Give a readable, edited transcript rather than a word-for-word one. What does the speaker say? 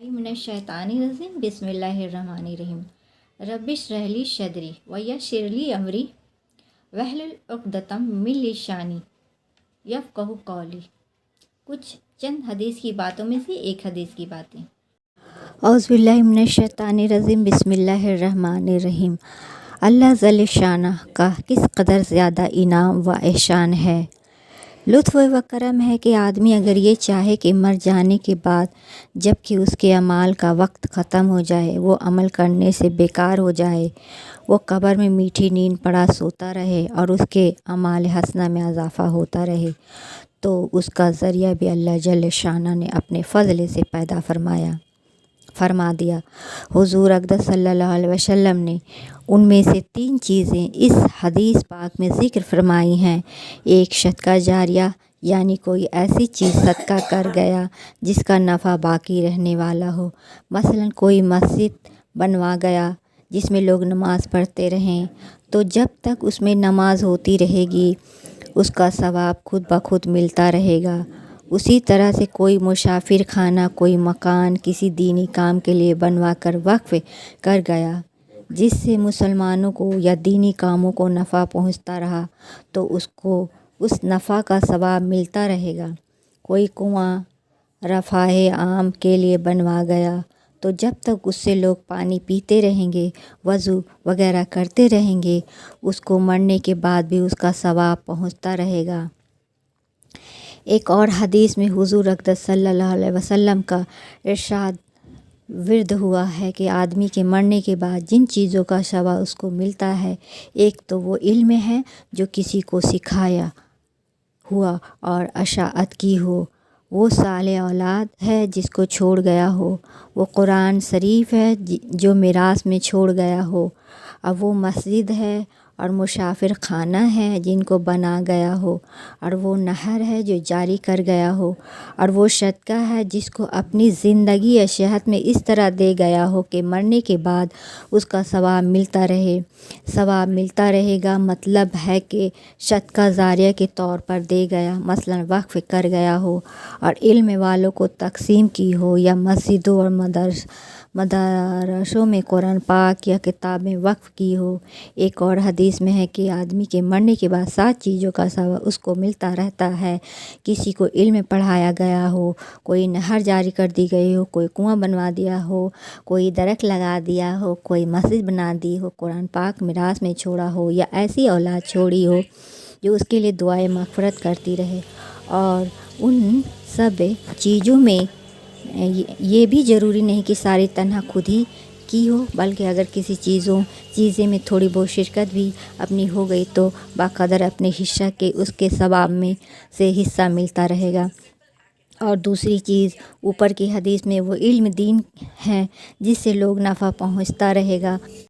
मिनश्शैतानिर्रजीम बिस्मिल्लाहिर्रहमानिर्रहीम रब्बिश्रह ली सदरी वयस्सिर ली अमरी वहलुल उक़दतम मिन लिसानी यफ़क़हू क़ौली। कुछ चंद हदीस की बातों में से एक हदीस की बातें। औज़ुबिल्लाहि मिनश्शैतानिर्रजीम बिस्मिल्लाहिर्रहमानिर्रहीम। अल्लाह जल्ल शाना का किस कदर ज़्यादा इनाम व एहसान है, लुत्फ़ व करम है कि आदमी अगर ये चाहे कि मर जाने के बाद जबकि उसके अमाल का वक्त ख़त्म हो जाए, वो अमल करने से बेकार हो जाए, वो कब्र में मीठी नींद पड़ा सोता रहे और उसके अमाल हसना में इजाफ़ा होता रहे, तो उसका ज़रिया भी अल्लाह जल्ल शाना ने अपने फ़ज़ल से पैदा फरमा दिया। हुज़ूर अक़दस सल्लल्लाहु अलैहि वसल्लम ने उनमें से 3 चीज़ें इस हदीस पाक में ज़िक्र फरमाई हैं। एक सदका जारिया, यानी कोई ऐसी चीज़ सदका कर गया जिसका नफ़ा बाकी रहने वाला हो। मसलन कोई मस्जिद बनवा गया जिसमें लोग नमाज़ पढ़ते रहें, तो जब तक उसमें नमाज होती रहेगी उसका सवाब खुद ब खुद मिलता रहेगा। उसी तरह से कोई मुसाफिर खाना, कोई मकान किसी दीनी काम के लिए बनवा कर वक्फ़ कर गया जिससे मुसलमानों को या दीनी कामों को नफ़ा पहुंचता रहा, तो उसको उस नफ़ा का सवाब मिलता रहेगा। कोई कुआं रफ़ाए आम के लिए बनवा गया, तो जब तक उससे लोग पानी पीते रहेंगे, वज़ू वगैरह करते रहेंगे, उसको मरने के बाद भी उसका सवाब पहुंचता रहेगा। एक और हदीस में हुज़ूर अक़दस सल्लल्लाहु अलैहि वसल्लम का इरशाद विर्द हुआ है कि आदमी के मरने के बाद जिन चीज़ों का सवाब उसको मिलता है, एक तो वो इल्म है जो किसी को सिखाया हुआ और अशाअत की हो, वो साले औलाद है जिसको छोड़ गया हो, वो कुरान शरीफ है जो मिरास में छोड़ गया हो, अब वो मस्जिद है और मुसाफिर खाना है जिनको बना गया हो, और वो नहर है जो जारी कर गया हो, और वो सदका है जिसको अपनी ज़िंदगी या सेहत में इस तरह दे गया हो कि मरने के बाद उसका सवाब मिलता रहे। सवाब मिलता रहेगा मतलब है कि सदका जारिया के तौर पर दे गया, मसलन वक्फ़ कर गया हो और इल्म वालों को तक़सीम की हो, या मस्जिदों और मदरसों में कुरान पाक या किताबें वक्फ़ की हो। एक और हदीस में है कि आदमी के मरने के बाद 7 चीज़ों का सवाब उसको मिलता रहता है। किसी को इल्म पढ़ाया गया हो, कोई नहर जारी कर दी गई हो, कोई कुआं बनवा दिया हो, कोई दरख्त लगा दिया हो, कोई मस्जिद बना दी हो, कुरान पाक मिरास में छोड़ा हो, या ऐसी औलाद छोड़ी हो जो उसके लिए दुआए मग़फ़िरत करती रहे। और उन सब चीज़ों में ये भी ज़रूरी नहीं कि सारी तनहा खुद ही की हो, बल्कि अगर किसी चीज़ें में थोड़ी बहुत शिरकत भी अपनी हो गई तो बाक़दर अपने हिस्सा के उसके सवाब में से हिस्सा मिलता रहेगा। और दूसरी चीज़ ऊपर की हदीस में वो इल्म दीन है जिससे लोग नफ़ा पहुंचता रहेगा।